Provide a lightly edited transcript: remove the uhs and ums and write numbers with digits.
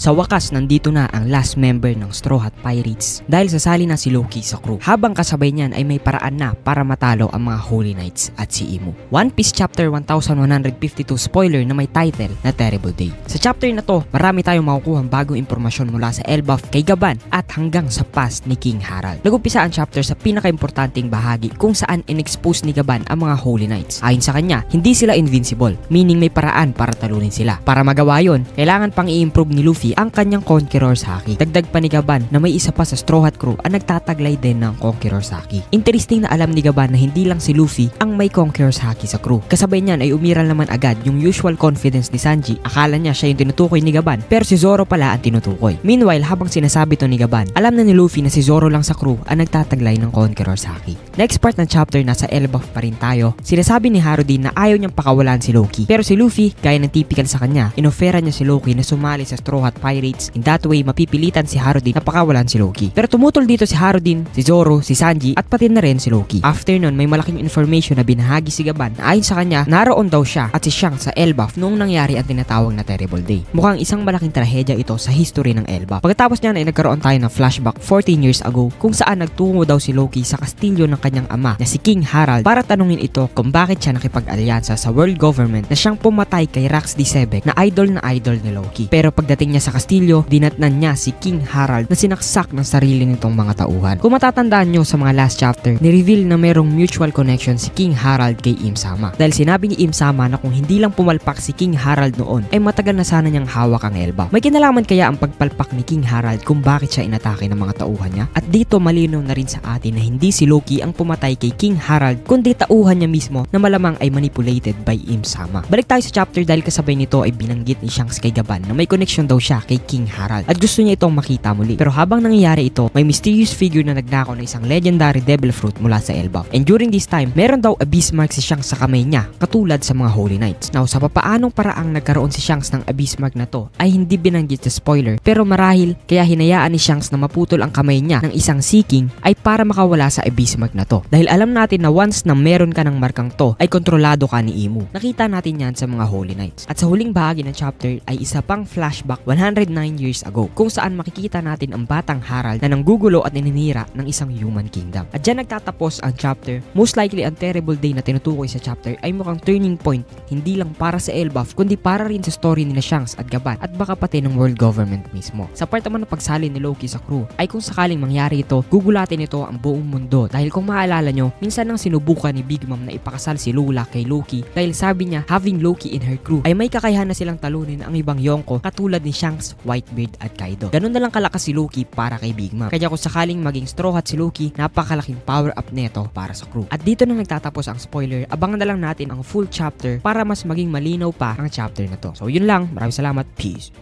Sa wakas, nandito na ang last member ng Straw Hat Pirates dahil sasali na si Loki sa crew. Habang kasabay niyan ay may paraan na para matalo ang mga Holy Knights at si Imu. One Piece Chapter 1152 spoiler na may title na Terrible Day. Sa chapter na to, marami tayong makukuhang bagong impormasyon mula sa Elbaf kay Gaban at hanggang sa past ni King Harald. Nag-umpisa ang chapter sa pinaka-importanting bahagi kung saan in-expose ni Gaban ang mga Holy Knights. Ayon sa kanya, hindi sila invincible, meaning may paraan para talunin sila. Para magawa yon, kailangan pang i-improve ni Luffy ang kanyang Conqueror's Haki. Dagdag pa ni Gaban na may isa pa sa Straw Hat crew ang nagtataglay din ng Conqueror's Haki. Interesting na alam ni Gaban na hindi lang si Luffy ang may Conqueror's Haki sa crew. Kasabay niyan ay umiral naman agad yung usual confidence ni Sanji. Akala niya siya yung tinutukoy ni Gaban, pero si Zoro pala ang tinutukoy. Meanwhile, habang sinasabi to ni Gaban, alam na ni Luffy na si Zoro lang sa crew ang nagtataglay ng Conqueror's Haki. Next part ng chapter, nasa Elbaf pa rin tayo. Sinasabi ni Harudin na ayaw niyang pakawalan si Loki. Pero si Luffy, gaya ng typical sa kanya, inofera niya si Loki na sumali sa Straw Hat Pirates. In that way, mapipilitan si Harudin na pakawalan si Loki. Pero tumutol dito si Harudin, si Zoro, si Sanji at pati na rin si Loki. After nun, may malaking information na binahagi si Gaban na ayon sa kanya, naroon daw siya at si Shanks sa Elbaf noong nangyari ang tinatawag na Terrible Day. Mukhang isang malaking trahedya ito sa history ng Elbaf. Pagkatapos niyan ay nagkaroon tayo ng flashback 14 years ago kung saan nagtungo daw si Loki sa kastilyo ng kanyang ama na si King Harald para tanungin ito kung bakit siya nakipag-alyansa sa world government na siyang pumatay kay Rax Disebek na idol ni Loki. Pero pagdating niya sa kastilyo, dinatnan niya si King Harald na sinaksak ng sarili nitong mga tauhan. Kung matatandaan nyo sa mga last chapter, ni-reveal na merong mutual connection si King Harald kay Im-sama. Dahil sinabi ni Im-sama na kung hindi lang pumalpak si King Harald noon, ay matagal na sana niyang hawak ang Elbaf. May kinalaman kaya ang pagpalpak ni King Harald kung bakit siya inatake ng mga tauhan niya? At dito malinaw na rin sa atin na hindi si Loki ang pumatay kay King Harald, kundi tauhan niya mismo na malamang ay manipulated by Im-sama. Balik tayo sa chapter dahil kasabay nito ay binanggit ni Shanks kay Gaban na may connection daw siya kay King Harald at gusto niya itong makita muli. Pero habang nangyayari ito, may mysterious figure na nagnakaw ng isang legendary devil fruit mula sa Elbaf. And during this time, meron daw abyss mark si Shanks sa kamay niya, katulad sa mga Holy Knights. Now, sa papaanong paraang nagkaroon si Shanks ng abyss mark na to ay hindi binanggit sa spoiler, pero marahil kaya hinayaan ni Shanks na maputol ang kamay niya ng isang Sea King ay para makawala sa abyss mark na to. Dahil alam natin na once na meron ka ng markang to ay kontrolado ka ni Imu. Nakita natin yan sa mga Holy Knights. At sa huling bahagi ng chapter ay isa pang flashback 109 years ago kung saan makikita natin ang batang Harald na nanggugulo at naninira ng isang human kingdom. At dyan nagtatapos ang chapter. Most likely ang Terrible Day na tinutukoy sa chapter ay mukhang turning point hindi lang para sa Elbaf kundi para rin sa story ni Shanks at Gaban at baka pati ng world government mismo. Sa part naman ng pagsali ni Loki sa crew ay kung sakaling mangyari ito, gugulatin ito ang buong mundo dahil kung maalala nyo, minsan nang sinubukan ni Big Mom na ipakasal si Lula kay Loki dahil sabi niya having Loki in her crew ay may kakayahan na silang talunin ang ibang Yonko katulad ni Shanks, Whitebeard at Kaido. Ganun na lang kalakas si Loki para kay Big Mom. Kaya kung sakaling maging Straw Hat si Loki, napakalaking power up neto para sa crew. At dito na nagtatapos ang spoiler, abangan na lang natin ang full chapter para mas maging malinaw pa ang chapter na to. So yun lang, maraming salamat, peace.